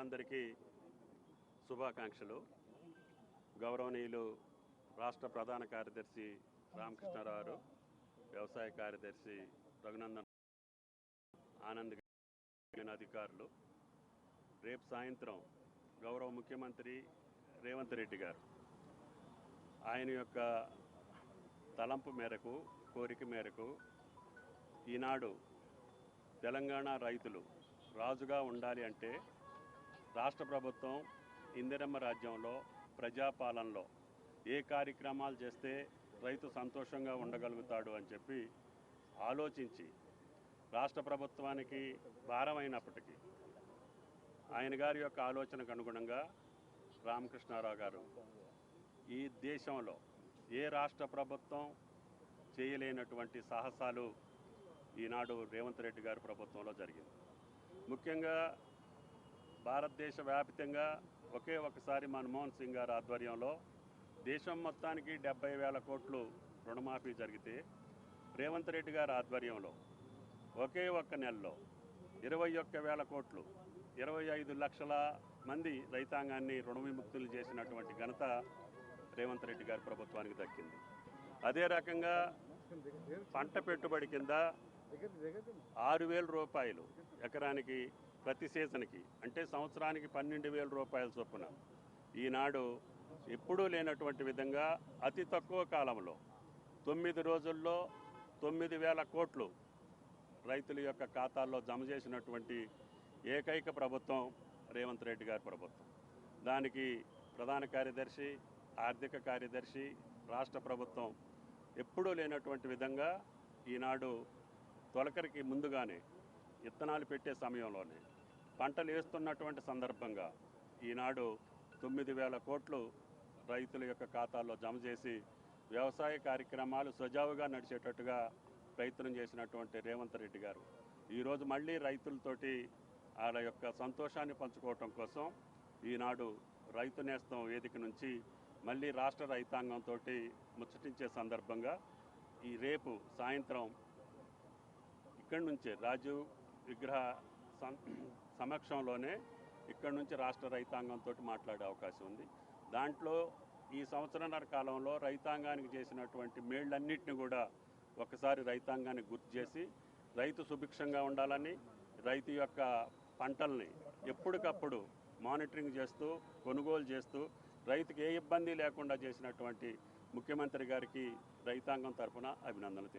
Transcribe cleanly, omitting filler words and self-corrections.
రైతులందరికీ శుభాకాంక్షలు. గౌరవనీయులు రాష్ట్ర ప్రధాన కార్యదర్శి రామకృష్ణారావు, వ్యవసాయ కార్యదర్శి రఘునందన్, ఆనంద్ అధికారులు, రేపు సాయంత్రం గౌరవ ముఖ్యమంత్రి రేవంత్ రెడ్డి గారు ఆయన యొక్క తలంపు మేరకు, కోరిక మేరకు ఈనాడు తెలంగాణ రైతులు రాజుగా ఉండాలి అంటే రాష్ట్ర ప్రభుత్వం ఇందిరమ్మ రాజ్యంలో ప్రజాపాలనలో ఏ కార్యక్రమాలు చేస్తే రైతు సంతోషంగా ఉండగలుగుతాడు అని చెప్పి ఆలోచించి రాష్ట్ర ప్రభుత్వానికి భారమైనప్పటికీ ఆయన గారి యొక్క ఆలోచనకు అనుగుణంగా రామకృష్ణారావు గారు ఈ దేశంలో ఏ రాష్ట్ర ప్రభుత్వం చేయలేనటువంటి సాహసాలు ఈనాడు రేవంత్ రెడ్డి గారి ప్రభుత్వంలో జరిగింది. ముఖ్యంగా భారతదేశ వ్యాప్తంగా ఒకే ఒకసారి మన్మోహన్ సింగ్ గారి ఆధ్వర్యంలో దేశం మొత్తానికి 70,000 కోట్లు రుణమాఫీ జరిగితే, రేవంత్ రెడ్డి గారి ఆధ్వర్యంలో ఒకే ఒక్క నెలలో 21,000 కోట్లు, 25 లక్షల మంది రైతాంగాన్ని రుణ విముక్తులు చేసినటువంటి ఘనత రేవంత్ రెడ్డి గారి ప్రభుత్వానికి దక్కింది. అదే రకంగా పంట పెట్టుబడి కింద 6,000 రూపాయలు ఎకరానికి ప్రతి సీజన్కి, అంటే సంవత్సరానికి 12,000 రూపాయల చొప్పున ఈనాడు ఎప్పుడూ లేనటువంటి విధంగా అతి తక్కువ కాలంలో 9 రోజుల్లో 9,000 కోట్లు రైతుల యొక్క ఖాతాల్లో జమ చేసినటువంటి ఏకైక ప్రభుత్వం రేవంత్ రెడ్డి గారి ప్రభుత్వం. దానికి ప్రధాన కార్యదర్శి, ఆర్థిక కార్యదర్శి, రాష్ట్ర ప్రభుత్వం ఎప్పుడూ లేనటువంటి విధంగా ఈనాడు తొలకరికి ముందుగానే విత్తనాలు పెట్టే సమయంలోనే పంటలు వేస్తున్నటువంటి సందర్భంగా ఈనాడు 9,000 కోట్లు రైతుల యొక్క ఖాతాల్లో జమ చేసి వ్యవసాయ కార్యక్రమాలు సజావుగా నడిచేటట్టుగా ప్రయత్నం చేసినటువంటి రేవంత్ రెడ్డి గారు ఈరోజు మళ్ళీ రైతులతోటి వాళ్ళ యొక్క సంతోషాన్ని పంచుకోవటం కోసం ఈనాడు రైతు నేస్తం వేదిక నుంచి మళ్ళీ రాష్ట్ర రైతాంగంతో ముచ్చటించే సందర్భంగా ఈ రేపు సాయంత్రం ఇక్కడి నుంచే రాజీవ్ విగ్రహ సమక్షంలోనే ఇక్కడి నుంచి రాష్ట్ర రైతాంగంతో మాట్లాడే అవకాశం ఉంది. దాంట్లో ఈ సంవత్సరాల కాలంలో రైతాంగానికి చేసినటువంటి మేళ్ళన్నింటినీ కూడా ఒకసారి రైతాంగానికి గుర్తు చేసి రైతు సుభిక్షంగా ఉండాలని, రైతు యొక్క పంటల్ని ఎప్పటికప్పుడు మానిటరింగ్ చేస్తూ, కొనుగోలు చేస్తూ రైతుకి ఏ ఇబ్బంది లేకుండా చేసినటువంటి ముఖ్యమంత్రి గారికి రైతాంగం తరఫున అభినందనలు.